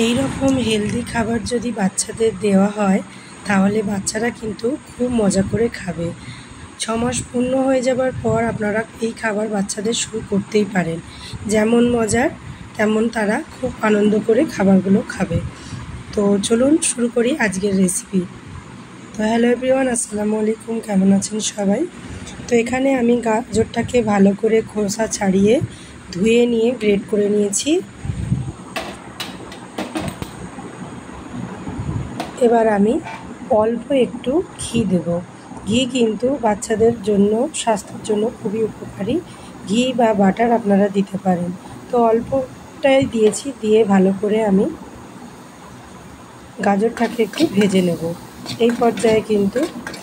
এই রকম হেলদি খাবার যদি বাচ্চাদের দেওয়া হয় তাহলে বাচ্চারা কিন্তু খুব মজা করে খাবে। 6 মাস পূর্ণ হয়ে যাবার পর আপনারা এই খাবার বাচ্চাদের শুরু করতেই পারেন। যেমন মজার তেমন তারা খুব আনন্দ করে খাবারগুলো খাবে। তো চলুন শুরু করি আজকের রেসিপি। তো হ্যালো এভরিওয়ান, আসসালামু আলাইকুম। কেমন আছেন সবাই? তো এখানে আমি গাজরটাকে ভালো করে খোসা ছাড়িয়ে ধুয়ে নিয়ে গ্রেট করে নিয়েছি। এবার আমি অল্প একটু ঘি দেব। ঘি কিন্তু বাচ্চাদের জন্য স্বাস্থ্যের জন্য খুবই উপকারী। ঘি বা বাটার আপনারা দিতে পারেন। তো অল্পটাই দিয়েছি, দিয়ে ভালো করে আমি গাজরটাকে একটু ভেজে নেব। এই পর্যায়ে কিন্তু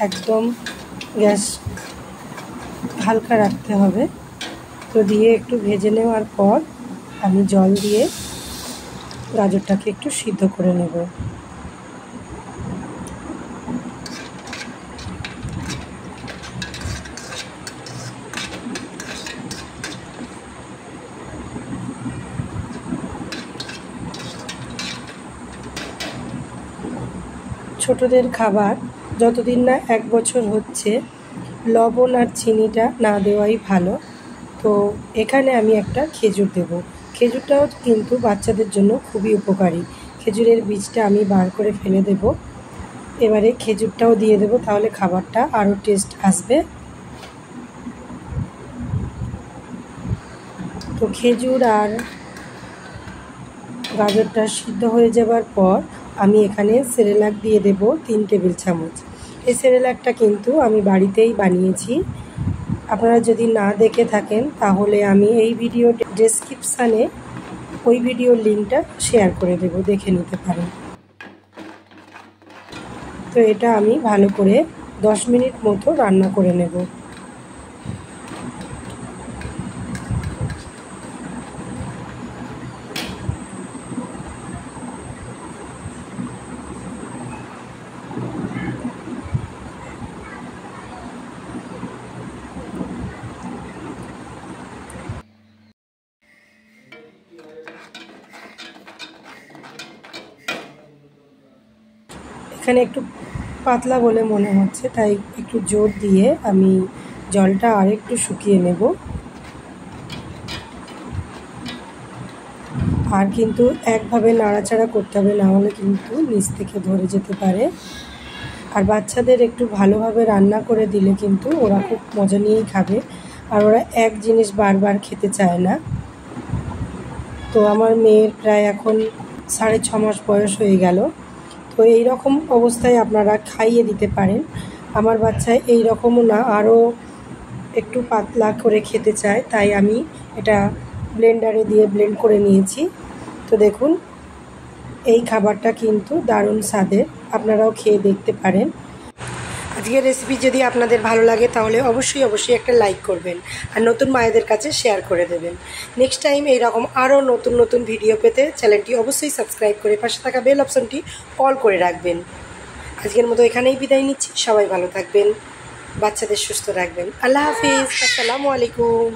একদম গ্যাস হালকা রাখতে হবে। তো দিয়ে একটু ভেজে নেওয়ার পর আমি জল দিয়ে গাজরটাকে একটু সিদ্ধ করে নেব। ছোটদের খাবার যতদিন না 1 বছর হচ্ছে লবণ আর চিনিটা না দেওয়াই ভালো। তো এখানে আমি একটা খেজুর দেব। খেজুরটাও কিন্তু বাচ্চাদের জন্য খুবই উপকারী। খেজুরের বীজটা আমি বার করে ফেলে দেব। এবারে খেজুরটাও দিয়ে দেব, তাহলে খাবারটা আরও টেস্ট আসবে। তো খেজুর আর গাজরটা সিদ্ধ হয়ে যাবার পর আমি এখানে সেরেলাক দিয়ে দেব 3 টেবিল চামচ। এই সেরেলাকটা কিন্তু আমি বাড়িতেই বানিয়েছি। আপনারা যদি না দেখে থাকেন তাহলে আমি এই ভিডিও ডেসক্রিপশানে ওই ভিডিওর লিঙ্কটা শেয়ার করে দেব, দেখে নিতে পারেন। তো এটা আমি ভালো করে 10 মিনিট মতো রান্না করে নেব। এখানে একটু পাতলা বলে মনে হচ্ছে, তাই একটু জোর দিয়ে আমি জলটা আরেকটু শুকিয়ে নেব। আর কিন্তু একভাবে নাড়াচাড়া করতে হবে, না হলে কিন্তু নিচ থেকে ধরে যেতে পারে। আর বাচ্চাদের একটু ভালোভাবে রান্না করে দিলে কিন্তু ওরা খুব মজা নিয়েই খাবে, আর ওরা এক জিনিস বারবার খেতে চায় না। তো আমার মেয়ের প্রায় এখন 6.5 মাস বয়স হয়ে গেল। তো এই রকম অবস্থায় আপনারা খাইয়ে দিতে পারেন। আমার বাচ্চা এই রকমও না, আরও একটু পাতলা করে খেতে চায়, তাই আমি এটা ব্লেন্ডারে দিয়ে ব্লেন্ড করে নিয়েছি। তো দেখুন এই খাবারটা কিন্তু দারুণ স্বাদের, আপনারাও খেয়ে দেখতে পারেন। আজকের রেসিপি যদি আপনাদের ভালো লাগে তাহলে অবশ্যই একটা লাইক করবেন, আর নতুন মায়েদের কাছে শেয়ার করে দেবেন। নেক্সট টাইম এইরকম আরও নতুন ভিডিও পেতে চ্যানেলটি অবশ্যই সাবস্ক্রাইব করে পাশে থাকা বেল অপশনটি অল করে রাখবেন। আজকের মতো এখানেই বিদায় নিচ্ছি। সবাই ভালো থাকবেন, বাচ্চাদের সুস্থ রাখবেন। আল্লাহ হাফিজ, আসসালামু আলাইকুম।